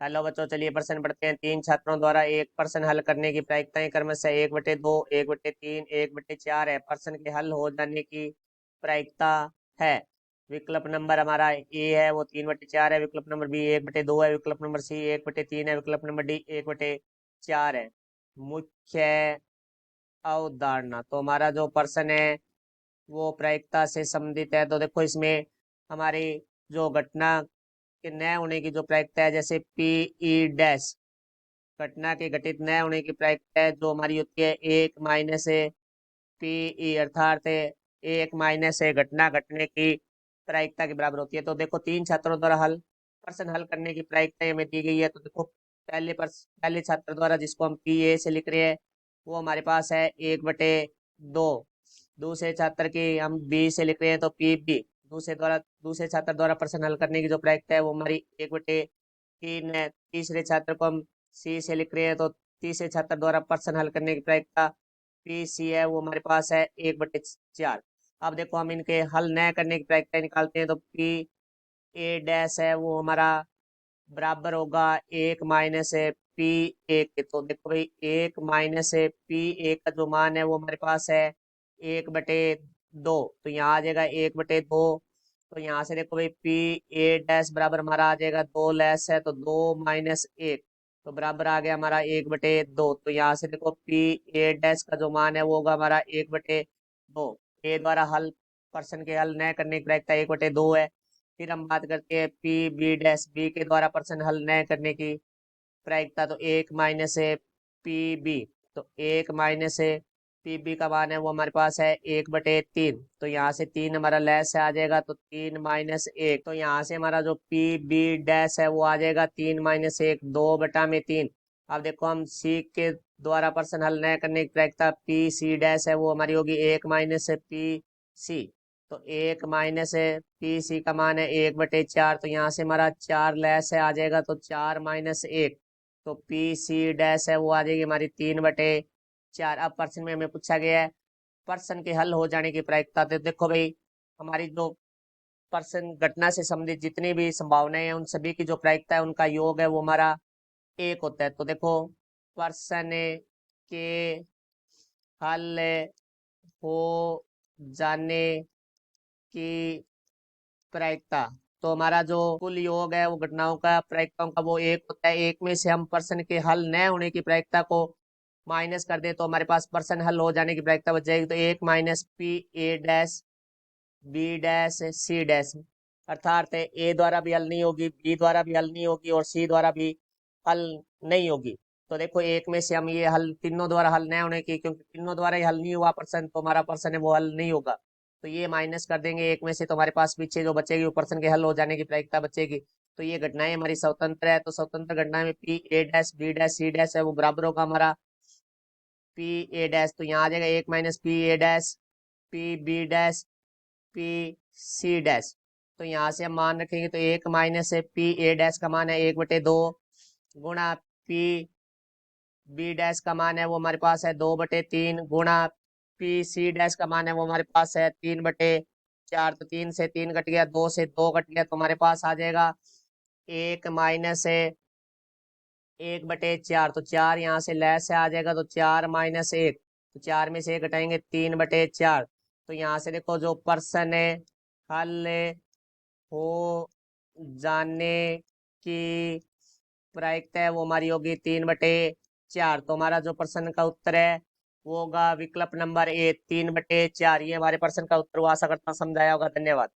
Hello बच्चों, चलिए प्रश्न पढ़ते हैं। 3 छात्रों द्वारा एक प्रश्न हल करने की प्रायिकताएं क्रमशः 1/2, 1/3, 1/4 है। प्रश्न के हल हो जाने की प्रायिकता है। विकल्प नंबर हमारा ए है वो 3/4 है, विकल्प नंबर बी 1/2 है, विकल्प नंबर सी 1/3 है, विकल्प नंबर डी 1/4 है। मुख्य अवधारणा, तो हमारा जो प्रश्न है वो प्रायिकता से संबंधित है। तो देखो इसमें हमारी जो घटना के न होने की जो प्रायिकता है, जैसे पी ई डैश, घटना के घटित न होने की प्रायिकता है जो हमारी होती है 1 - पी ई, अर्थात 1 - घटना घटने की प्रायिकता के बराबर होती है। तो देखो 3 छात्रों द्वारा प्रश्न हल करने की प्रायिकता हमें दी गई है। तो देखो पहले छात्र द्वारा, जिसको हम पी ए से लिख रहे हैं, वो हमारे पास है 1/2। दूसरे छात्र की हम बी से लिख रहे हैं तो पी बी। दूसरे छात्र द्वारा प्रश्न हल करने की जो प्रायिकता है वो हमारी 1/3 है। तीसरे छात्र को हम सी से लिख रहे हैं तो तीसरे छात्र द्वारा प्रश्न हल करने की प्रायिकता पी सी है, वो हमारे पास है 1/4। अब देखो हम इनके हल न करने की प्रायिकता निकालते हैं। तो पी ए डैश है वो हमारा बराबर होगा 1 - पी 1 के। तो देखो भाई 1 - पी 1 का जो मान है वो हमारे पास है 1/2। तो यहाँ आ जाएगा 1/2। तो यहाँ से देखो भाई पी ए डैश बराबर हमारा आ जाएगा 2 लेस है तो 2 - 1, तो बराबर आ गया हमारा 1/2। तो यहाँ से देखो पी ए डैश का जो मान है वो होगा हमारा 1/2। ए द्वारा प्रश्न के हल न करने की प्रायिकता 1/2 है। फिर हम बात करते हैं पी बी डैश, बी के द्वारा प्रश्न हल न करने की प्रायिकता। तो 1 - पी बी, तो 1 - पी बी का मान है वो हमारे पास है 1/3। तो यहाँ से 3 हमारा लेस है आ जाएगा तो 3 - 1। तो यहाँ से हमारा जो पी बी डैश है वो आ जाएगा 3 - 1, 2/3। अब देखो हम सी के द्वारा प्रश्न हल न करने की प्रायिकता पी सी डैश है वो हमारी होगी 1 - पी सी। तो 1 - पी सी का मान है 1/4। तो यहाँ से हमारा 4 लेस है आ जाएगा तो 4 - 1। तो पी सी डैश है वो आ जाएगी हमारी 3/4। अब प्रश्न में हमें पूछा गया है प्रश्न के हल हो जाने की प्रायिकता। तो देखो भाई हमारी जो प्रश्न घटना से संबंधित जितनी भी संभावनाएं हैं उन सभी की जो प्रायिकता है उनका योग है वो हमारा 1 होता है। तो देखो प्रश्न के हल हो जाने की प्रायिकता, तो हमारा जो कुल योग है वो घटनाओं का प्रायिकताओं का वो 1 होता है। 1 में से हम प्रश्न के हल न होने की प्रायिकता को माइनस कर दे तो हमारे पास प्रश्न हल हो जाने की प्रायिकता बच जाएगी। तो 1 - P A dash B dash C dash, अर्थात ए द्वारा भी हल नहीं होगी, बी द्वारा भी हल नहीं होगी और सी द्वारा भी हल नहीं होगी। तो देखो 1 में से हम ये हल तीनों द्वारा हल नहीं होने की, क्योंकि तीनों द्वारा ही हल नहीं हुआ प्रश्न, तो हमारा प्रश्न है वो हल नहीं होगा। तो ये माइनस कर देंगे 1 में से, तो हमारे पास पीछे जो बचेगी वो प्रश्न के हल हो जाने की प्रायिकता बचेगी। तो ये घटनाएं हमारी स्वतंत्र है। तो स्वतंत्र घटना में P A dash B dash C dash है वो बराबर होगा हमारा पी ए डैश। तो यहाँ आ जाएगा 1 - P A dash P B dash P C dash. तो यहाँ से हम मान रखेंगे तो 1 - पी ए डैश का मान है 1/2 गुणा पी बी डैश का मान है वो हमारे पास है 2/3 गुणा पी सी डैश का मान है वो हमारे पास है 3/4। तो 3 से 3 कट गया, 2 से 2 कट गया, तो हमारे पास आ जाएगा 1 - 1/4। तो 4 यहाँ से लेस है आ जाएगा तो 4 - 1। तो 4 में से 1 घटाएंगे 3/4। तो यहाँ से देखो जो प्रश्न है हल हो जाने की प्रायिकता है वो हमारी होगी 3/4। तो हमारा जो प्रश्न का उत्तर है वो होगा विकल्प नंबर ए 3/4। ये हमारे प्रश्न का उत्तर हुआ। आशा करता हूँ समझाया होगा। धन्यवाद।